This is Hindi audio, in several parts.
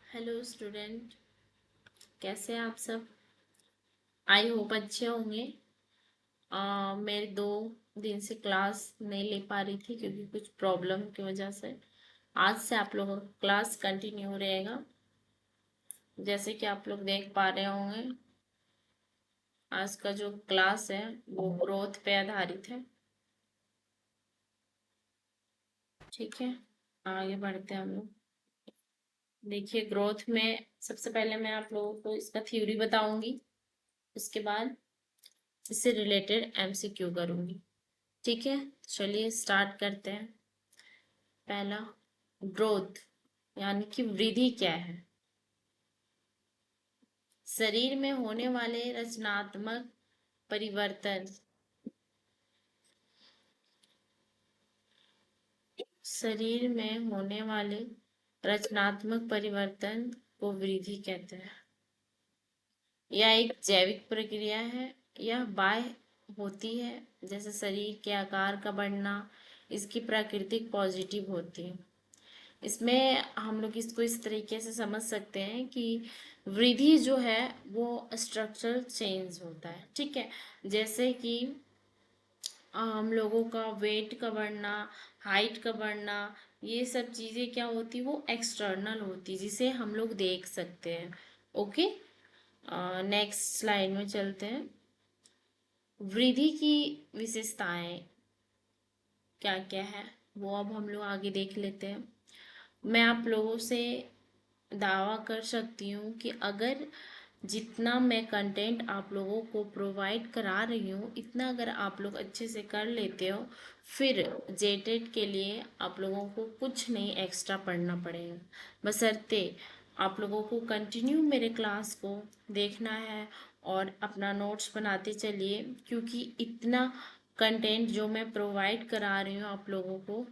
हेलो स्टूडेंट, कैसे हैं आप सब। आई होप अच्छे होंगे। मेरे 2 दिन से क्लास नहीं ले पा रही थी क्योंकि कुछ प्रॉब्लम की वजह से। आज से आप लोगों का क्लास कंटिन्यू रहेगा। जैसे कि आप लोग देख पा रहे होंगे, आज का जो क्लास है वो ग्रोथ पे आधारित है। ठीक है, आगे बढ़ते हैं हम लोग। देखिए, ग्रोथ में सबसे पहले मैं आप लोगों को इसका थ्योरी बताऊंगी। उसके बाद इससे रिलेटेड एमसीक्यू करूंगी। ठीक है, चलिए स्टार्ट करते हैं। पहला, ग्रोथ यानी कि वृद्धि क्या है। शरीर में होने वाले रचनात्मक परिवर्तन। शरीर में होने वाले रचनात्मक परिवर्तन को वृद्धि कहते हैं। यह एक जैविक प्रक्रिया है। यह बाह्य होती है, जैसे शरीर के आकार का बढ़ना। इसकी प्राकृतिक पॉजिटिव होती है। इसमें हम लोग इसको इस तरीके से समझ सकते हैं कि वृद्धि जो है वो स्ट्रक्चरल चेंज होता है। ठीक है, जैसे कि हम लोगों का वेट का बढ़ना, हाइट का बढ़ना, ये सब चीज़ें क्या होती, वो एक्सटर्नल होती, जिसे हम लोग देख सकते हैं। ओके, नेक्स्ट स्लाइड में चलते हैं। वृद्धि की विशेषताएं क्या क्या है वो अब हम लोग आगे देख लेते हैं। मैं आप लोगों से दावा कर सकती हूँ कि अगर जितना मैं कंटेंट आप लोगों को प्रोवाइड करा रही हूँ, इतना अगर आप लोग अच्छे से कर लेते हो, फिर जेटेट के लिए आप लोगों को कुछ नहीं एक्स्ट्रा पढ़ना पड़ेगा। बशर्ते आप लोगों को कंटिन्यू मेरे क्लास को देखना है और अपना नोट्स बनाते चलिए, क्योंकि इतना कंटेंट जो मैं प्रोवाइड करा रही हूँ आप लोगों को,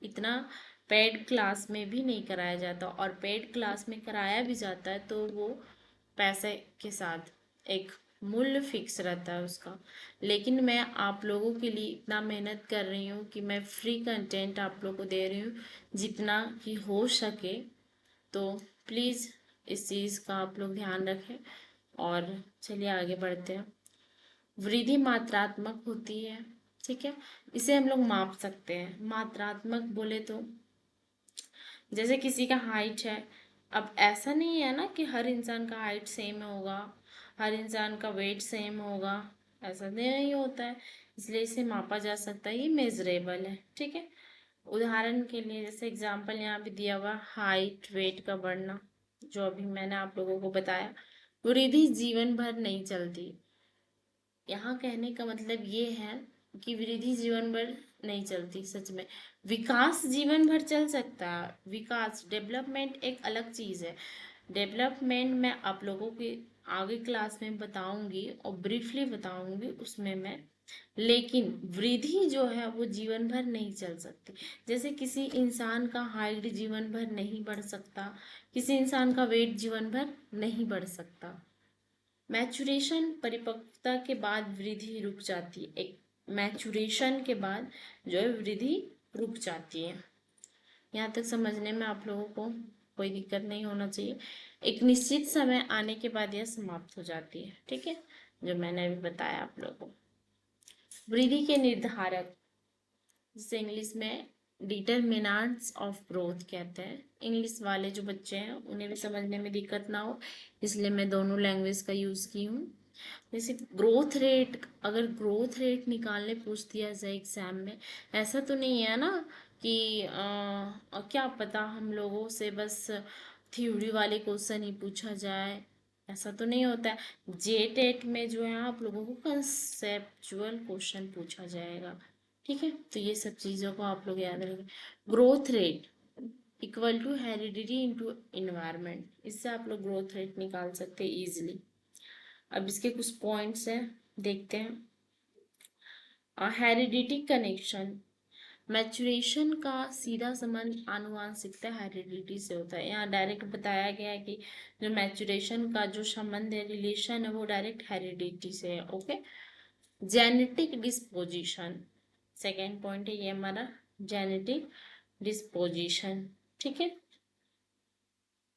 इतना पेड क्लास में भी नहीं कराया जाता। और पेड क्लास में कराया भी जाता है तो वो पैसे के साथ एक मूल्य फिक्स रहता है उसका। लेकिन मैं आप लोगों के लिए इतना मेहनत कर रही हूँ कि मैं फ्री कंटेंट आप लोगों को दे रही हूँ जितना कि हो सके। तो प्लीज़ इस चीज़ का आप लोग ध्यान रखें। और चलिए आगे बढ़ते हैं। वृद्धि मात्रात्मक होती है। ठीक है, इसे हम लोग माप सकते हैं। मात्रात्मक बोले तो जैसे किसी का हाइट है, अब ऐसा नहीं है ना कि हर इंसान का हाइट सेम होगा, हर इंसान का वेट सेम होगा, ऐसा नहीं होता है। इसलिए इसे मापा जा सकता है, ये मेजरेबल है। ठीक है, उदाहरण के लिए जैसे एग्जांपल यहाँ पे दिया हुआ, हाइट वेट का बढ़ना, जो अभी मैंने आप लोगों को बताया। वृद्धि जीवन भर नहीं चलती। यहाँ कहने का मतलब ये है कि वृद्धि जीवन भर नहीं चलती। सच में विकास जीवन भर चल सकता है। विकास, डेवलपमेंट एक अलग चीज़ है। डेवलपमेंट मैं आप लोगों के आगे क्लास में बताऊंगी और ब्रीफली बताऊंगी उसमें मैं। लेकिन वृद्धि जो है वो जीवन भर नहीं चल सकती। जैसे किसी इंसान का हाइट जीवन भर नहीं बढ़ सकता, किसी इंसान का वेट जीवन भर नहीं बढ़ सकता। मैचुरेशन, परिपक्वता के बाद वृद्धि रुक जाती है। एक मैचुरेशन के बाद जो है वृद्धि रुक जाती है। यहाँ तक समझने में आप लोगों को कोई दिक्कत नहीं होना चाहिए। एक निश्चित समय आने के बाद यह समाप्त हो जाती है। ठीक है, जो मैंने अभी बताया आप लोगों को। वृद्धि के निर्धारक, जिसे इंग्लिश में डिटरमिनेंट्स ऑफ ग्रोथ कहते हैं। इंग्लिश वाले जो बच्चे हैं उन्हें भी समझने में दिक्कत ना हो, इसलिए मैं दोनों लैंग्वेज का यूज़ की हूँ। जैसे ग्रोथ रेट, अगर ग्रोथ रेट निकालने पूछ दिया जाए एग्जाम में, ऐसा तो नहीं है ना कि क्या पता हम लोगों से बस थ्योरी वाले क्वेश्चन ही पूछा जाए, ऐसा तो नहीं होता है। जे टेट में जो है आप लोगों को कंसेप्चुअल क्वेश्चन पूछा जाएगा। ठीक है, तो ये सब चीज़ों को आप लोग याद रखें। Growth rate equal to heredity into environment, इससे आप लोग ग्रोथ रेट निकाल सकते हैं इजिली। अब इसके कुछ पॉइंट्स हैं, देखते हैं। हेरिडिटी कनेक्शन, मैचुरेशन का सीधा संबंध आनुवांशिकता हेरिडिटी से होता है। यहाँ डायरेक्ट बताया गया है कि जो मैचुरेशन का जो संबंध है, रिलेशन है, वो डायरेक्ट हेरिडिटी से है। Okay, genetic disposition, second point है ये हमारा, जेनेटिक डिस्पोजिशन। ठीक है,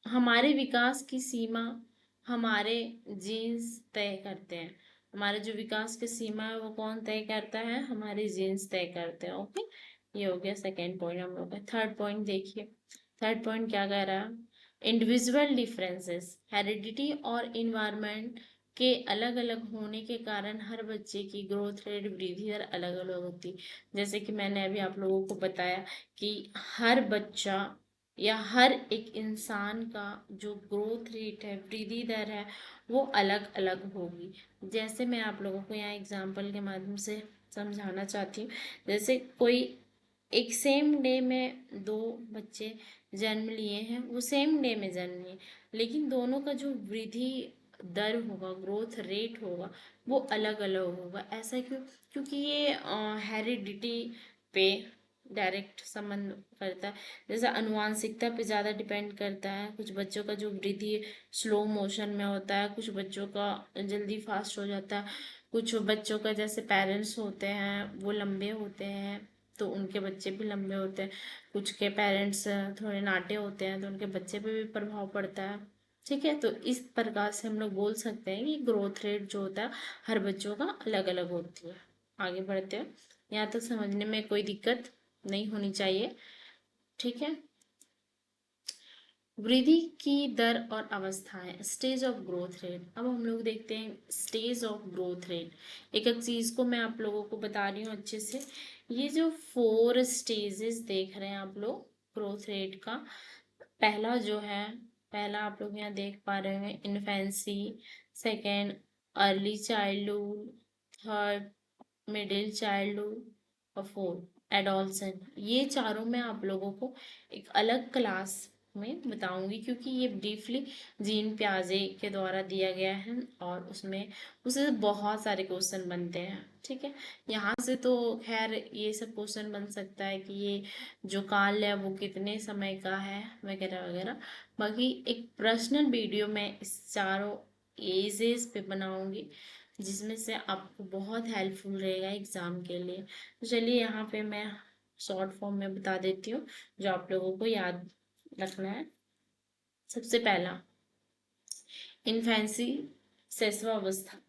हमारे विकास की सीमा हमारे जीन्स तय करते हैं। हमारे जो विकास की सीमा है वो कौन तय करता है? हमारे जीन्स तय करते हैं। ओके, ये हो गया सेकेंड पॉइंट हम लोग का। थर्ड पॉइंट देखिए, थर्ड पॉइंट क्या कह रहा है? इंडिविजुअल डिफरेंसेस, हेरिडिटी और इन्वायरमेंट के अलग अलग होने के कारण हर बच्चे की ग्रोथ रेट, वृद्धि दर अलग अलग होती है। जैसे कि मैंने अभी आप लोगों को बताया कि हर बच्चा या हर एक इंसान का जो ग्रोथ रेट है, वृद्धि दर है, वो अलग अलग होगी। जैसे मैं आप लोगों को यहाँ एग्जाम्पल के माध्यम से समझाना चाहती हूँ। जैसे कोई एक सेम डे में दो बच्चे जन्म लिए हैं, वो सेम डे में जन्म लिए, लेकिन दोनों का जो वृद्धि दर होगा, ग्रोथ रेट होगा, वो अलग अलग होगा। ऐसा क्यों? क्योंकि ये हेरिडिटी पे डायरेक्ट संबंध करता है। जैसे अनुवांशिकता पे ज़्यादा डिपेंड करता है। कुछ बच्चों का जो वृद्धि स्लो मोशन में होता है, कुछ बच्चों का जल्दी फास्ट हो जाता है। कुछ बच्चों का जैसे पेरेंट्स होते हैं वो लंबे होते हैं तो उनके बच्चे भी लंबे होते हैं। कुछ के पेरेंट्स थोड़े नाटे होते हैं तो उनके बच्चे पे भी प्रभाव पड़ता है। ठीक है, तो इस प्रकार से हम लोग बोल सकते हैं कि ग्रोथ रेट जो होता है हर बच्चों का अलग अलग होती है। आगे बढ़ते हैं। यहाँ तक समझने में कोई दिक्कत नहीं होनी चाहिए। ठीक है, वृद्धि की दर और अवस्थाएं, स्टेज ऑफ ग्रोथ रेट। अब हम लोग देखते हैं स्टेज ऑफ ग्रोथ रेट। एक एक चीज को मैं आप लोगों को बता रही हूँ अच्छे से। ये जो 4 स्टेजेस देख रहे हैं आप लोग ग्रोथ रेट का, पहला जो है, पहला आप लोग यहाँ देख पा रहे हैं infancy, second early childhood, third middle childhood और फोर्थ एडोलसेंट। ये चारों मैं आप लोगों को एक अलग क्लास में बताऊंगी क्योंकि ये ब्रीफली जीन प्याजे के द्वारा दिया गया है और उसमें उससे बहुत सारे क्वेश्चन बनते हैं। ठीक है, यहाँ से तो खैर ये सब क्वेश्चन बन सकता है कि ये जो काल है वो कितने समय का है वगैरह वगैरह। बाकी एक पर्सनल वीडियो मैं इस चारों एजेस पे बनाऊंगी जिसमें से आपको बहुत हेल्पफुल रहेगा एग्ज़ाम के लिए। तो चलिए यहाँ पे मैं शॉर्ट फॉर्म में बता देती हूँ जो आप लोगों को याद रखना है। सबसे पहला इन्फेंसी, शिशुअवस्था।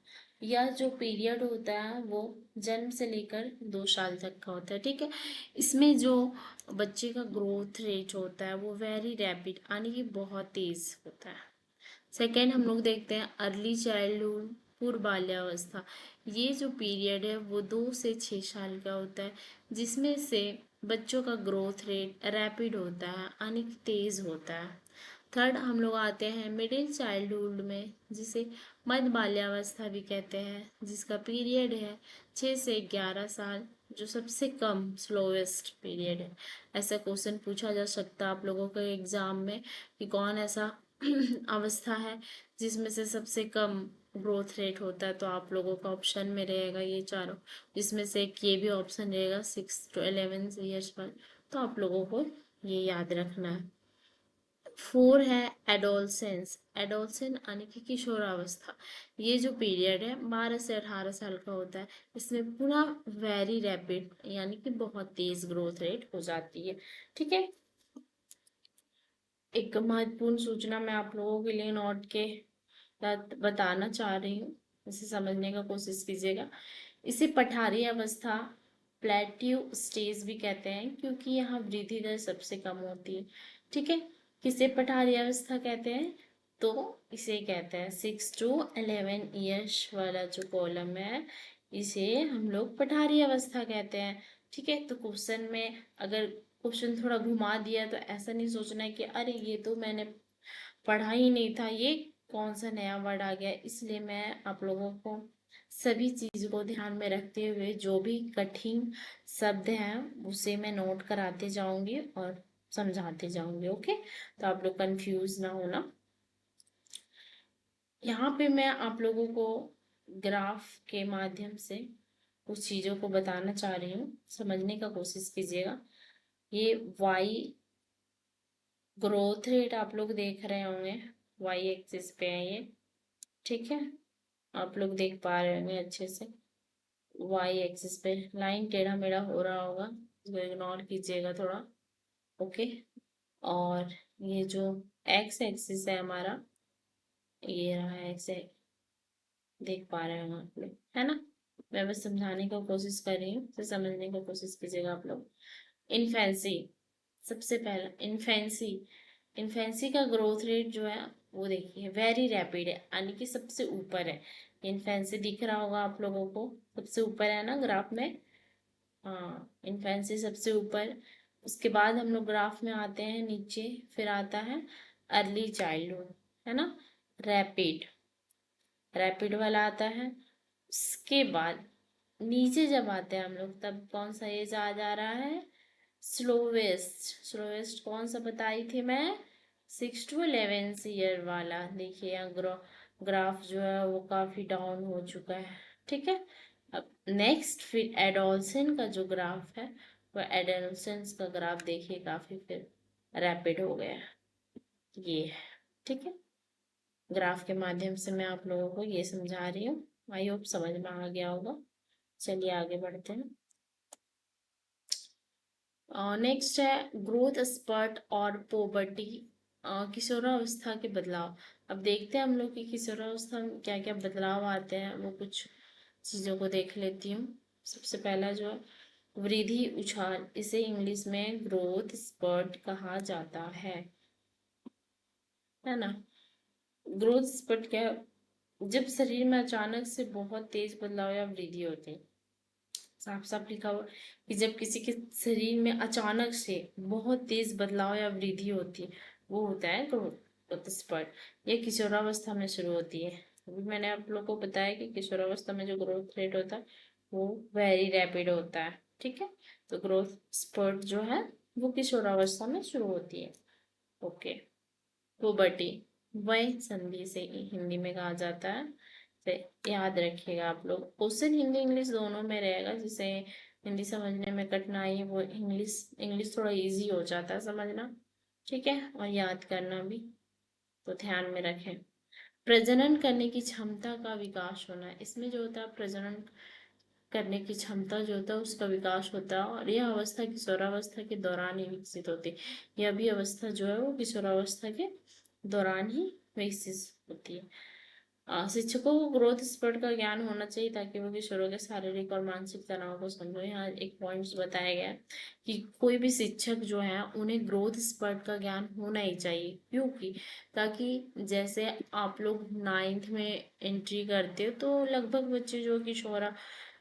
यह जो पीरियड होता है वो जन्म से लेकर 2 साल तक का होता है। ठीक है, इसमें जो बच्चे का ग्रोथ रेट होता है वो वेरी रैपिड यानी कि बहुत तेज होता है। सेकेंड हम लोग देखते हैं अर्ली चाइल्डहुड, पूर्व बाल्यावस्था। ये जो पीरियड है वो 2 से 6 साल का होता है जिसमें से बच्चों का ग्रोथ रेट रैपिड होता है यानी कि तेज होता है। थर्ड हम लोग आते हैं मिडिल चाइल्डहुड में जिसे मध्य बाल्यावस्था भी कहते हैं, जिसका पीरियड है 6 से 11 साल, जो सबसे कम स्लोवेस्ट पीरियड है। ऐसा क्वेश्चन पूछा जा सकता है आप लोगों के एग्जाम में कि कौन ऐसा अवस्था है जिसमें से सबसे कम ग्रोथ रेट होता है। तो आप लोगों का ऑप्शन में रहेगा ये चारों, जिसमें से एक ये भी ऑप्शन रहेगा 6 to 11 ईयर्स पर। तो आप लोगों को ये याद रखना है। 4 है एडोलसेंस। एडोलसेंस यानी कि किशोरावस्था। ये जो पीरियड है 12 से 18 साल का होता है। इसमें पूरा वेरी रैपिड यानी कि बहुत तेज ग्रोथ रेट हो जाती है। ठीक है, एक महत्वपूर्ण सूचना मैं आप लोगों के लिए नोट के साथ बताना चाह रही हूँ, इसे समझने का कोशिश कीजिएगा। इसे पठारी अवस्था, प्लेट्यू स्टेज भी कहते हैं क्योंकि यहाँ वृद्धि दर सबसे कम होती है। ठीक है, किसे पठारी अवस्था कहते हैं? तो इसे कहते हैं 6 to 11 ईयर्स वाला जो कॉलम है इसे हम लोग पठारी अवस्था कहते हैं। ठीक है, तो क्वेश्चन में अगर क्वेश्चन थोड़ा घुमा दिया तो ऐसा नहीं सोचना है कि अरे ये तो मैंने पढ़ा ही नहीं था, ये कौन सा नया वर्ड आ गया। इसलिए मैं आप लोगों को सभी चीज़ को ध्यान में रखते हुए जो भी कठिन शब्द हैं उसे मैं नोट कराते जाऊंगी और समझाते जाऊंगी। ओके, तो आप लोग कंफ्यूज ना होना। यहाँ पे मैं आप लोगों को ग्राफ के माध्यम से कुछ चीज़ों को बताना चाह रही हूँ, समझने का कोशिश कीजिएगा। ये वाई ग्रोथ रेट आप लोग देख रहे होंगे, वाई एक्सिस पे है ये। ठीक है, आप लोग देख पा रहे होंगे अच्छे से। वाई एक्सिस पे लाइन टेढ़ा मेढ़ा हो रहा होगा, इसको इग्नोर कीजिएगा थोड़ा। ओके, और ये जो एक्स एक्सिस है हमारा, ये रहा एक्स, देख पा रहे हो आप लोग, है ना। मैं बस समझाने की कोशिश कर रही हूँ, तो समझने की कोशिश कीजिएगा आप लोग। इन्फेंसी, सबसे पहला इन्फेंसी, इन्फेंसी का ग्रोथ रेट जो है वो देखिए वेरी रैपिड है, यानी कि सबसे ऊपर है। इन्फेंसी दिख रहा होगा आप लोगों को, सबसे ऊपर है ना ग्राफ में। हाँ, इन्फेंसी सबसे ऊपर। उसके बाद हम लोग ग्राफ में आते हैं नीचे, फिर आता है अर्ली चाइल्डहुड, है ना, रैपिड, रैपिड वाला आता है। उसके बाद नीचे जब आते हैं हम लोग, तब कौन सा एज आ जा रहा है, स्लोवेस्ट। स्लोवेस्ट कौन सा बताई थी मैं, 6 to 11 ईयर वाला। देखिए यहाँ ग्राफ जो है वो काफी डाउन हो चुका है, ठीक है। अब नेक्स्ट फिर एडोलसेंस का जो ग्राफ है, वो एडोलसेंस का ग्राफ देखिए काफी फिर रैपिड हो गया है, ये है, ठीक है। ग्राफ के माध्यम से मैं आप लोगों को ये समझा रही हूँ, आई होप समझ में आ गया होगा। चलिए आगे बढ़ते हैं। नेक्स्ट है ग्रोथ स्पर्ट और पोवर्टी, किशोरावस्था के बदलाव। अब देखते हैं हम लोग कि किशोरावस्था में क्या क्या बदलाव आते हैं, वो कुछ चीज़ों को देख लेती हूँ। सबसे पहला जो है वृद्धि उछाल, इसे इंग्लिश में ग्रोथ स्पर्ट कहा जाता है ना। ग्रोथ स्पर्ट क्या है, जब शरीर में अचानक से बहुत तेज बदलाव या वृद्धि होती है। साफ साफ लिखा हुआ कि जब किसी के शरीर में अचानक से बहुत तेज बदलाव या वृद्धि होती है, वो होता है ग्रोथ स्पर्ट। ये किशोरावस्था में शुरू होती है। अभी मैंने आप लोग को बताया कि किशोरावस्था में जो ग्रोथ रेट होता है वो वेरी रैपिड होता है, ठीक है। तो ग्रोथ स्पर्ट जो है वो किशोरावस्था में शुरू होती है। ओके, पुबर्टी, वह संधि से हिंदी में कहा जाता है। तो याद रखिएगा आप लोग, क्वेश्चन हिंदी इंग्लिश दोनों में रहेगा। जिसे हिंदी समझने में कठिनाई, वो इंग्लिश इंग्लिश थोड़ा इजी हो जाता है समझना, ठीक है, और याद करना भी। तो ध्यान में रखें। प्रजनन करने की क्षमता का विकास होना, इसमें जो होता है प्रजनन करने की क्षमता जो होता है उसका विकास होता है, और यह अवस्था किशोरावस्था के दौरान ही विकसित होती है। यह भी अवस्था जो है वो किशोरावस्था के दौरान ही विकसित होती है। शिक्षकों को ग्रोथ स्पर्ट का ज्ञान होना चाहिए ताकि वो किशोरों के शारीरिक और मानसिक तनाव को समझो। यहाँ एक पॉइंट्स बताया गया है कि कोई भी शिक्षक जो है उन्हें ग्रोथ स्पर्ट का ज्ञान होना ही चाहिए, क्योंकि ताकि जैसे आप लोग 9th में एंट्री करते हो तो लगभग बच्चे जो किशोरा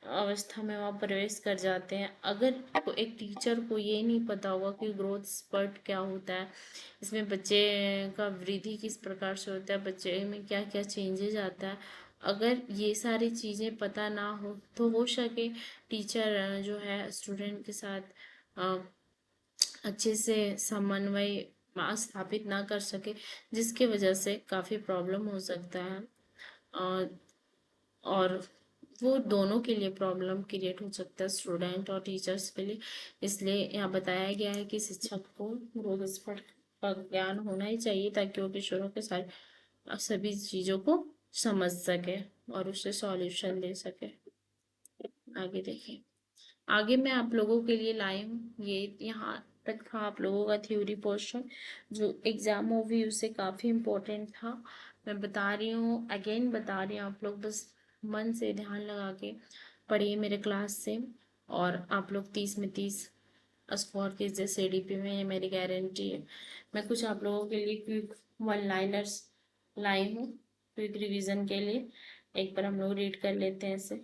अवस्था में वहाँ प्रवेश कर जाते हैं। अगर एक टीचर को ये नहीं पता होगा कि ग्रोथ स्पर्ट क्या होता है, इसमें बच्चे का वृद्धि किस प्रकार से होता है, बच्चे में क्या क्या चेंजेस आता है, अगर ये सारी चीज़ें पता ना हो तो हो सके टीचर जो है स्टूडेंट के साथ अच्छे से समन्वय स्थापित ना कर सके, जिसके वजह से काफ़ी प्रॉब्लम हो सकता है। और वो दोनों के लिए प्रॉब्लम क्रिएट हो सकता है, स्टूडेंट और टीचर्स के लिए। इसलिए यहाँ बताया गया है कि शिक्षक को ग्रोथ स्पर्ट का ज्ञान होना ही चाहिए ताकि वो किशोरों के सारे सभी चीज़ों को समझ सके और उससे सॉल्यूशन दे सके। आगे देखिए, आगे मैं आप लोगों के लिए लाई हूँ, ये यहाँ तक था आप लोगों का थ्योरी पोर्शन जो एग्जाम ओवरव्यू से काफ़ी इम्पोर्टेंट था। मैं बता रही हूँ, अगेन बता रही हूँ, आप लोग बस मन से ध्यान लगा के पढ़िए मेरे क्लास से, और आप लोग 30 में 30 स्कोर कीजिए CDP में, ये मेरी गारंटी है। मैं कुछ आप लोगों के लिए क्विक वन लाइनर्स लाई हूँ क्विक रिवीजन के लिए। एक बार हम लोग रीड कर लेते हैं इसे।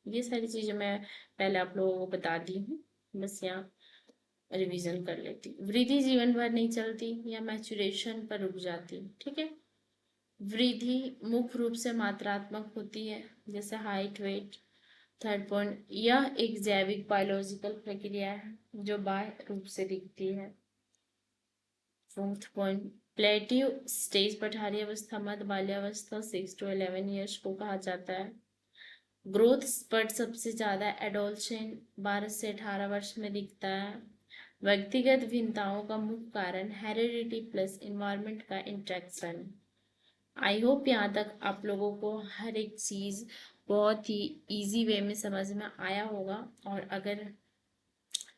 ये सारी चीज़ें मैं पहले आप लोगों को बता दी हूँ, बस यहाँ रिवीजन कर लेती हूँ। वृद्धि जीवन भर नहीं चलती या मैचुरेशन पर रुक जाती, ठीक है। वृद्धि मुख्य रूप से मात्रात्मक होती है, जैसे हाइट, वेट। थर्ड पॉइंट, यह एक जैविक बायोलॉजिकल प्रक्रिया है जो बाह्य रूप से दिखती है। फोर्थ पॉइंट, प्लेटिव स्टेज पठारी अवस्था मध्य बाल्यावस्था 6 to 11 ईयर्स को कहा जाता है। ग्रोथ स्पर्ट सबसे ज्यादा एडोलसेंट 12 से 18 वर्ष में दिखता है। व्यक्तिगत भिन्नताओं का मुख्य कारण हेरिडिटी प्लस इन्वायरमेंट का इंट्रैक्शन। आई होप यहाँ तक आप लोगों को हर एक चीज़ बहुत ही इजी वे में समझ में आया होगा। और अगर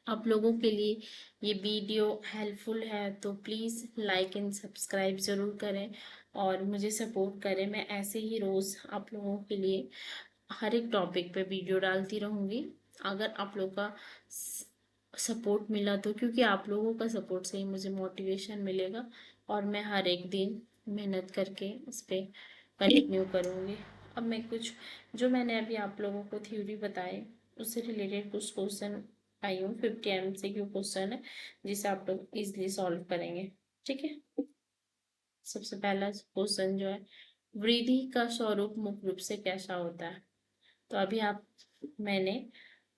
आप लोगों के लिए ये वीडियो हेल्पफुल है तो प्लीज़ लाइक एंड सब्सक्राइब ज़रूर करें और मुझे सपोर्ट करें। मैं ऐसे ही रोज़ आप लोगों के लिए हर एक टॉपिक पे वीडियो डालती रहूँगी। अगर आप लोग का सपोर्ट मिला तो, क्योंकि आप लोगों का सपोर्ट से ही मुझे मोटिवेशन मिलेगा और मैं हर एक दिन मेहनत करके इस पे कंटिन्यू करूँगी। अब मैं कुछ जो मैंने अभी आप लोगों को थ्योरी बताई उससे रिलेटेड कुछ क्वेश्चन आई हूँ। 50 MCQ क्वेश्चन है जिसे आप लोग इजीली सॉल्व करेंगे। ठीक है, सबसे पहला क्वेश्चन जो है, वृद्धि का स्वरूप मुख्य रूप से कैसा होता है? तो अभी मैंने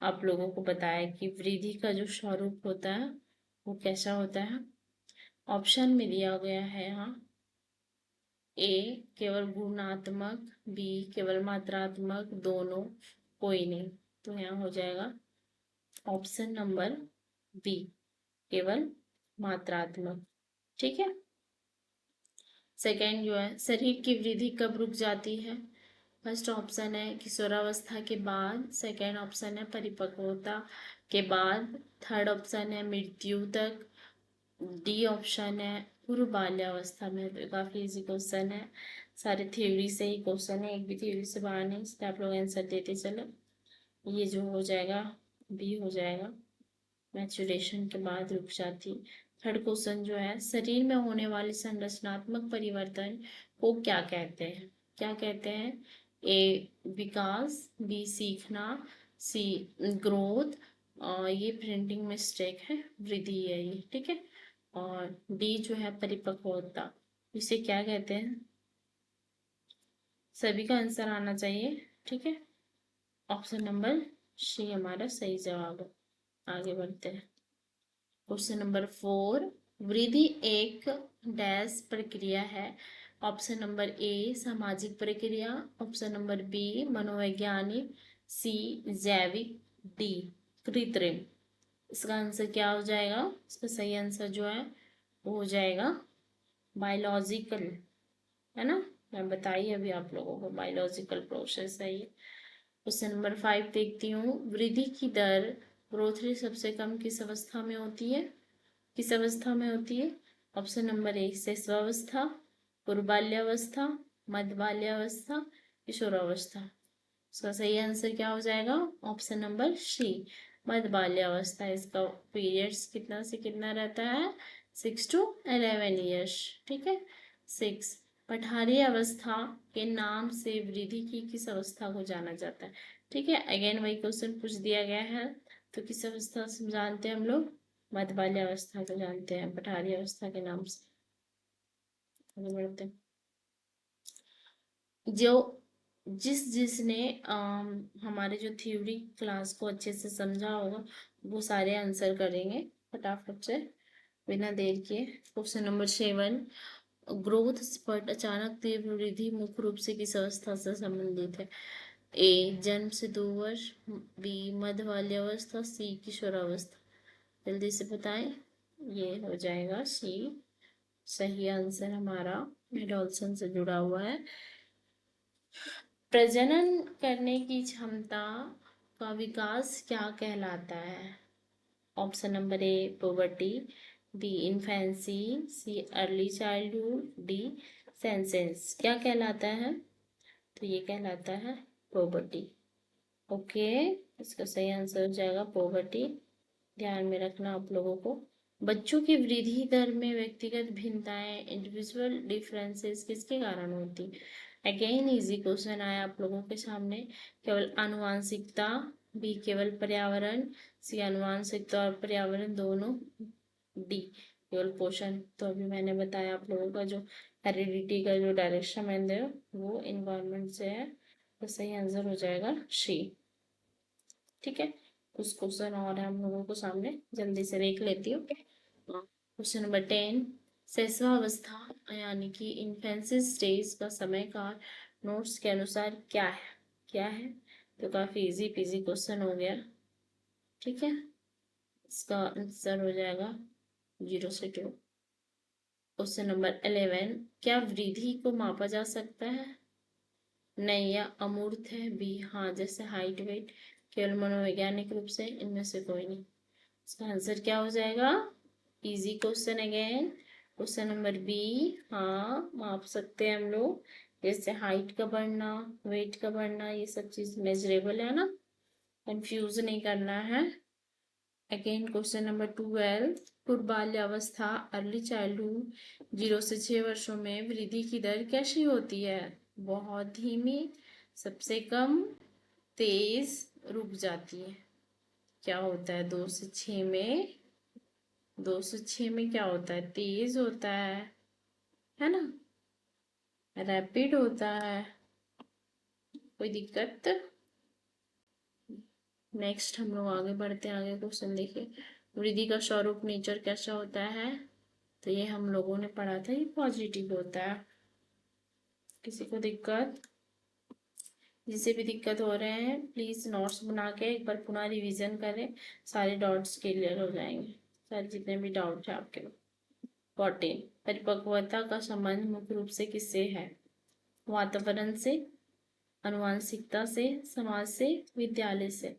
आप लोगों को बताया कि वृद्धि का जो स्वरूप होता है वो कैसा होता है। ऑप्शन में दिया गया है यहाँ, ए केवल गुणात्मक, बी केवल मात्रात्मक, दोनों, कोई नहीं। तो यहाँ हो जाएगा ऑप्शन नंबर बी, केवल मात्रात्मक। ठीक है, सेकेंड जो है, शरीर की वृद्धि कब रुक जाती है? फर्स्ट ऑप्शन है किशोरावस्था के बाद, सेकेंड ऑप्शन है परिपक्वता के बाद, थर्ड ऑप्शन है मृत्यु तक, डी ऑप्शन है पूर्व बाल्यावस्था में। तो काफी इजी क्वेश्चन है, सारे थ्योरी से ही क्वेश्चन है, एक भी थ्योरी से बाहर नहीं, इसलिए आप लोग आंसर देते चलो। ये जो हो जाएगा बी हो जाएगा, मैचुरेशन के बाद रुक जाती। थर्ड क्वेश्चन जो है, शरीर में होने वाले संरचनात्मक परिवर्तन को क्या कहते हैं? क्या कहते हैं? ए विकास, बी सीखना, सी ग्रोथ, और ये प्रिंटिंग मिस्टेक है, वृद्धि है ये। ठीक है, और डी जो है परिपक्वता, इसे क्या कहते हैं? सभी का आंसर आना चाहिए। ठीक है, ऑप्शन नंबर सी हमारा सही जवाब है। आगे बढ़ते हैं। क्वेश्चन नंबर 4, वृद्धि एक डैश प्रक्रिया है। ऑप्शन नंबर ए सामाजिक प्रक्रिया, ऑप्शन नंबर बी मनोवैज्ञानिक, सी जैविक, डी कृत्रिम। इसका आंसर क्या हो जाएगा? इसका सही आंसर जो है वो हो जाएगा बायोलॉजिकल, है ना। मैं बताइए अभी आप लोगों को, बायोलॉजिकल प्रोसेस है ये। क्वेश्चन नंबर 5 देखती हूँ, वृद्धि की दर ग्रोथ रेट सबसे कम किस अवस्था में होती है? किस अवस्था में होती है? ऑप्शन नंबर ए शिशुअवस्था, पूर्व बाल्यावस्था, मध्य बाल्यावस्था, किशोरावस्था। इसका सही आंसर क्या हो जाएगा? ऑप्शन नंबर सी, मध्य बाल्यावस्था। इसका पीरियड्स कितना से कितना रहता है? 6 to 11 ईयर्स। ठीक है, 6। पठारी अवस्था के नाम से वृद्धि की किस अवस्था को जाना जाता है? ठीक है, अगेन वही क्वेश्चन पूछ दिया गया है, तो किस अवस्था से जानते हैं हम लोग? मध्य बाल्यावस्था को जानते हैं पठारी अवस्था के नाम से। आगे बढ़ते हैं। जो जिसने हमारे जो थ्योरी क्लास को अच्छे से समझा होगा वो सारे आंसर करेंगे फटाफट से बिना देर किए। क्वेश्चन नंबर 7, ग्रोथ स्पर्ट अचानक तीव्र वृद्धि मुख्य रूप से किस अवस्था से संबंधित है? ए जन्म से 2 वर्ष, बी मध्य बाल्यावस्था, सी किशोरावस्था। जल्दी से बताएं। ये हो जाएगा सी, सही आंसर हमारा एडोलसन से जुड़ा हुआ है। प्रजनन करने की क्षमता का विकास क्या कहलाता है? Option number A puberty, B infancy, C early childhood, D senescence. क्या कहलाता है? तो ये कहलाता है पुबर्टी। ओके, इसका सही आंसर हो जाएगा पुबर्टी। ध्यान में रखना आप लोगों को। बच्चों की वृद्धि दर में व्यक्तिगत भिन्नताएं, इंडिविजुअल डिफरेंसेस किसके कारण होती? अगेन इजी क्वेश्चन आया आप लोगों के सामने। केवल आनुवांशिकता, बी केवल पर्यावरण, सी आनुवांशिकता और पर्यावरण दोनों, डी केवल पोषण। तो अभी मैंने बताया आप लोगों का जो हेरिडिटी का जो डायरेक्शन मैंने वो इन्वायरमेंट से है, तो सही आंसर हो जाएगा सी। ठीक है, कुछ क्वेश्चन और है हम लोगों को सामने, जल्दी से देख लेती हूँ। क्वेश्चन नंबर 10, शैशवावस्था यानी कि इन्फेंसी स्टेज का समय काल नोट्स के अनुसार क्या है? क्या है? तो काफी इजी पीजी क्वेश्चन हो गया। ठीक है, इसका आंसर हो जाएगा 0 से 2। क्वेश्चन नंबर 11, क्या वृद्धि को मापा जा सकता है? नहीं, या अमूर्त है? बी हाँ, जैसे हाइट वेट, केवल मनोवैज्ञानिक रूप से, इनमें से कोई नहीं। इसका आंसर क्या हो जाएगा? Easy question again, question number B. हाँ, माप सकते हैं हम लोग, जैसे हाइट का बढ़ना, वेट का बढ़ना, ये सब चीज मेजरेबल है ना, कंफ्यूज नहीं करना है। अगेन क्वेश्चन नंबर 12, पूर्व बाल्यावस्था अर्ली चाइल्डहुड 0 से 6 वर्षों में वृद्धि की दर कैसी होती है? बहुत धीमी, सबसे कम, तेज, रुक जाती है। क्या होता है 2 से 6 में? 2 से 6 में क्या होता है? तेज होता है ना, रैपिड होता है। कोई दिक्कत? नेक्स्ट हम लोग आगे बढ़ते हैं, आगे क्वेश्चन देखिए। वृद्धि का स्वरूप नेचर कैसा होता है? तो ये हम लोगों ने पढ़ा था, ये पॉजिटिव होता है। किसी को दिक्कत? जिसे भी दिक्कत हो रहे हैं प्लीज नोट्स बना के एक बार पुनः रिवीजन करें, सारे डाउट्स क्लियर हो जाएंगे, सारे जितने भी डाउट है आपके। 14, परिपक्वता का संबंध मुख्य रूप से किससे है? वातावरण से, आनुवंशिकता से, समाज से, विद्यालय से।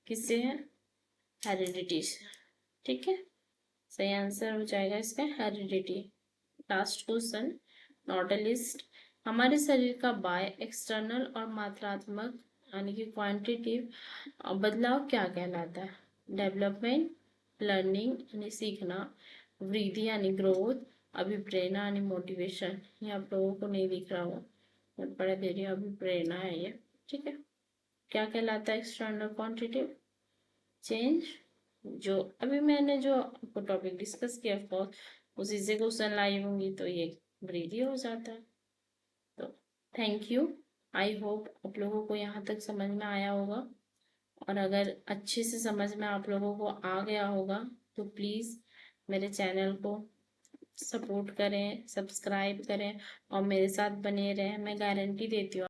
किससे है? हेरिडिटी से। ठीक है, सही आंसर हो जाएगा इसका heredity. Last question, not a list. हमारे शरीर का बाय एक्सटर्नल और मात्रात्मक यानी कि क्वांटिटिव बदलाव क्या कहलाता है? डेवलपमेंट, लर्निंग यानी सीखना, वृद्धि यानी ग्रोथ, अभिप्रेरणा यानी मोटिवेशन। ये आप लोगों को नहीं दिख रहा हो, मैं पढ़ा दे रही हूँ, अभिप्रेरणा है ये। ठीक है, क्या कहलाता है एक्सटर्नल क्वांटिटिव? चेंज। जो अभी मैंने जो आपको टॉपिक डिस्कस किया ऑफकोर्स उसी से क्वेश्चन लाई होंगी, तो ये वृद्धि हो जाता है। तो थैंक यू, आई होप आप लोगों को यहाँ तक समझ में आया होगा, और अगर अच्छे से समझ में आप लोगों को आ गया होगा तो प्लीज़ मेरे चैनल को सपोर्ट करें, सब्सक्राइब करें और मेरे साथ बने रहें। मैं गारंटी देती हूँ